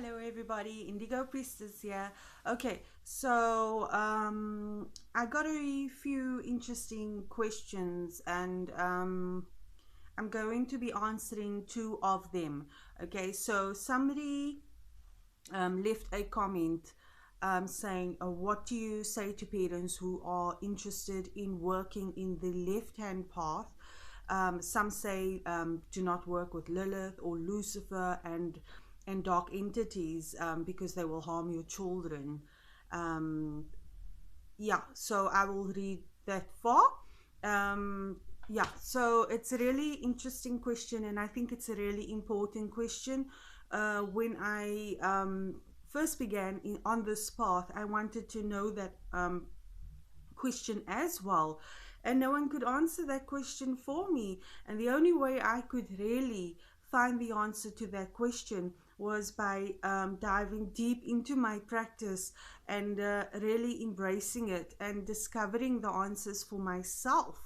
Hello everybody, Indigo Priestess here. Okay, so I got a few interesting questions and I'm going to be answering two of them. Okay, so somebody left a comment saying, what do you say to parents who are interested in working in the left-hand path? Some say do not work with Lilith or Lucifer and dark entities because they will harm your children. Um, yeah, so I will read that far. Yeah, so it's a really interesting question, and I think it's a really important question. When I first began on this path, I wanted to know that question as well, and no one could answer that question for me. And the only way I could really find the answer to that question was by diving deep into my practice and really embracing it and discovering the answers for myself.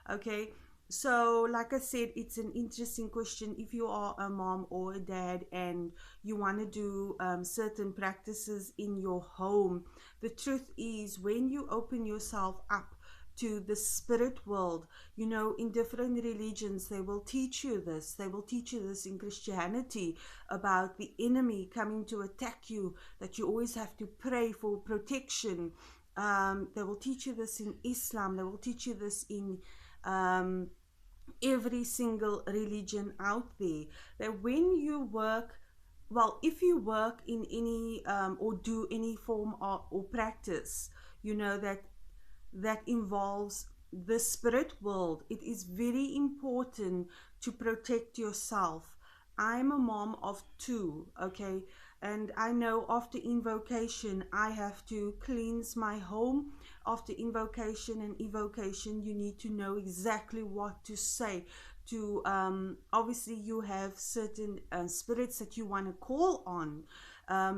Okay, so like I said, it's an interesting question. If you are a mom or a dad and you want to do certain practices in your home, the truth is, when you open yourself up to the spirit world, you know, in different religions, they will teach you this. They will teach you this in Christianity about the enemy coming to attack you, that you always have to pray for protection. They will teach you this in Islam. They will teach you this in every single religion out there. That when you work, well, if you work in any or do any form of, or practice, you know, that involves the spirit world, it is very important to protect yourself. I'm a mom of two, okay, and I know after invocation I have to cleanse my home. After invocation and evocation, you need to know exactly what to say to obviously you have certain spirits that you want to call on,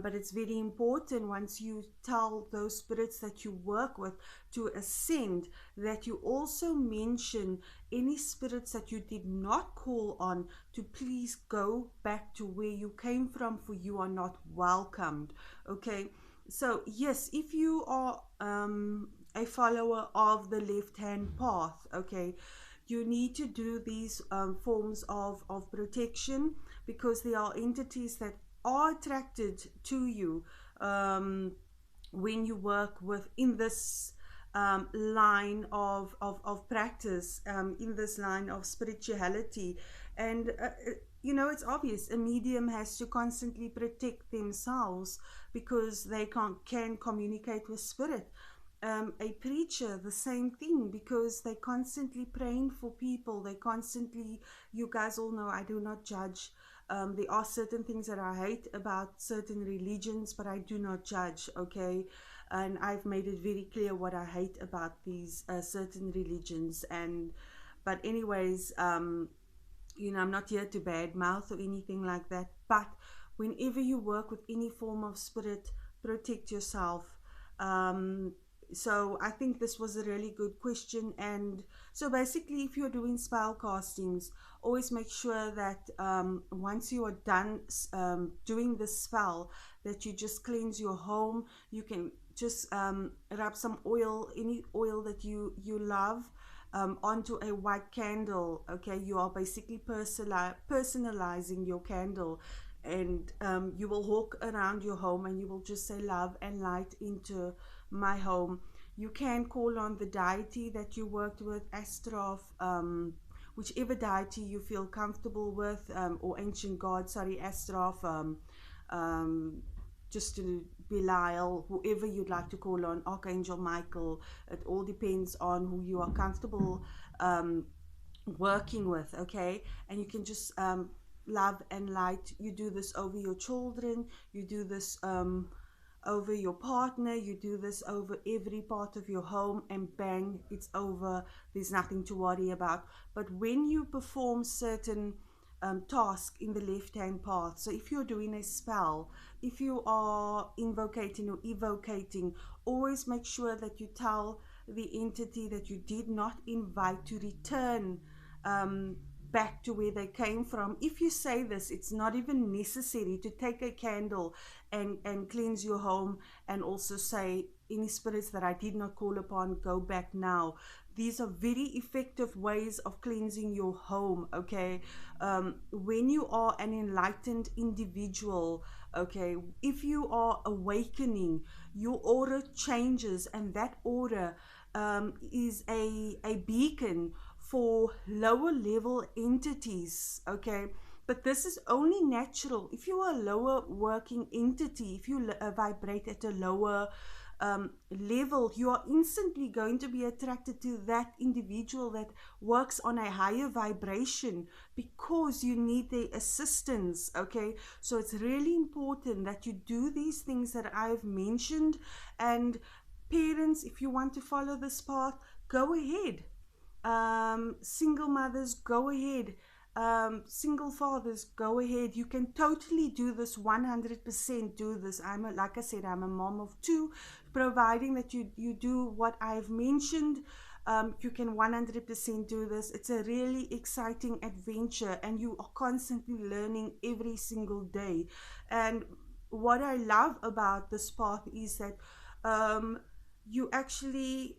but it's very important once you tell those spirits that you work with to ascend, that you also mention any spirits that you did not call on to please go back to where you came from, for you are not welcomed. Okay, so yes, if you are a follower of the left hand path, okay, you need to do these forms of protection, because there are entities that are attracted to you when you work within this line of practice, in this line of spirituality. And you know, it's obvious a medium has to constantly protect themselves because they can communicate with spirit. A preacher, the same thing, because they constantly praying for people. They constantly, you guys all know I do not judge. There are certain things that I hate about certain religions, but I do not judge, okay? And I've made it very clear what I hate about these certain religions. And but anyways, you know, I'm not here to badmouth or anything like that. But whenever you work with any form of spirit, protect yourself. So I think this was a really good question. And so basically, if you're doing spell castings, always make sure that once you are done doing the spell, that you just cleanse your home. You can just rub some oil, any oil that you love, onto a white candle. Okay, you are basically personalizing your candle, and you will walk around your home and you will just say love and light into my home. You can call on the deity that you worked with, Astaroth, whichever deity you feel comfortable with, or ancient god, sorry, Astaroth, just to Belial, whoever you'd like to call on, Archangel Michael. It all depends on who you are comfortable working with, okay? And you can just love and light. You do this over your children, you do this over your partner, you do this over every part of your home, and bang, it's over. There's nothing to worry about. But when you perform certain task in the left hand path, so if you're doing a spell, if you are invocating or evocating, always make sure that you tell the entity that you did not invite to return back to where they came from. If you say this, it's not even necessary to take a candle and cleanse your home and also say, any spirits that I did not call upon, go back now. These are very effective ways of cleansing your home, okay? When you are an enlightened individual, okay, if you are awakening, your aura changes, and that aura is a beacon for lower level entities, okay? But this is only natural. If you are a lower working entity, if you vibrate at a lower level, you are instantly going to be attracted to that individual that works on a higher vibration, because you need their assistance, okay? So it's really important that you do these things that I've mentioned. And parents, if you want to follow this path, go ahead. Single mothers, go ahead. Single fathers, go ahead. You can totally do this, 100% do this. Like I said, I'm a mom of two. Providing that you do what I've mentioned, you can 100% do this. It's a really exciting adventure, and you are constantly learning every single day. And what I love about this path is that you actually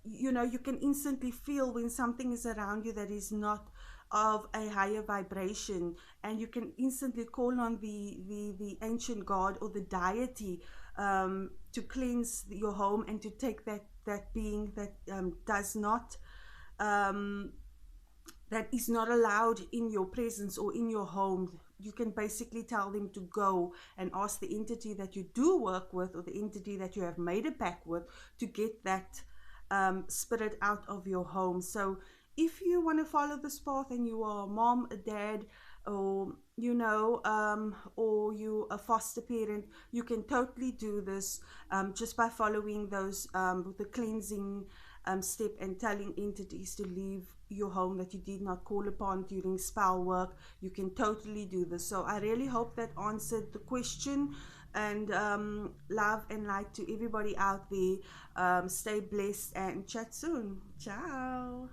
you can instantly feel when something is around you that is not of a higher vibration, and you can instantly call on the ancient god or the deity to cleanse your home and to take that being that does not that is not allowed in your presence or in your home. You can basically tell them to go and ask the entity that you do work with, or the entity that you have made a pact with, to get that spirit out of your home. So if you want to follow this path and you are a mom, a dad, or or you a foster parent, you can totally do this just by following those the cleansing step and telling entities to leave your home that you did not call upon during spell work. You can totally do this. So I really hope that answered the question. And love and light to everybody out there. Stay blessed and chat soon. Ciao.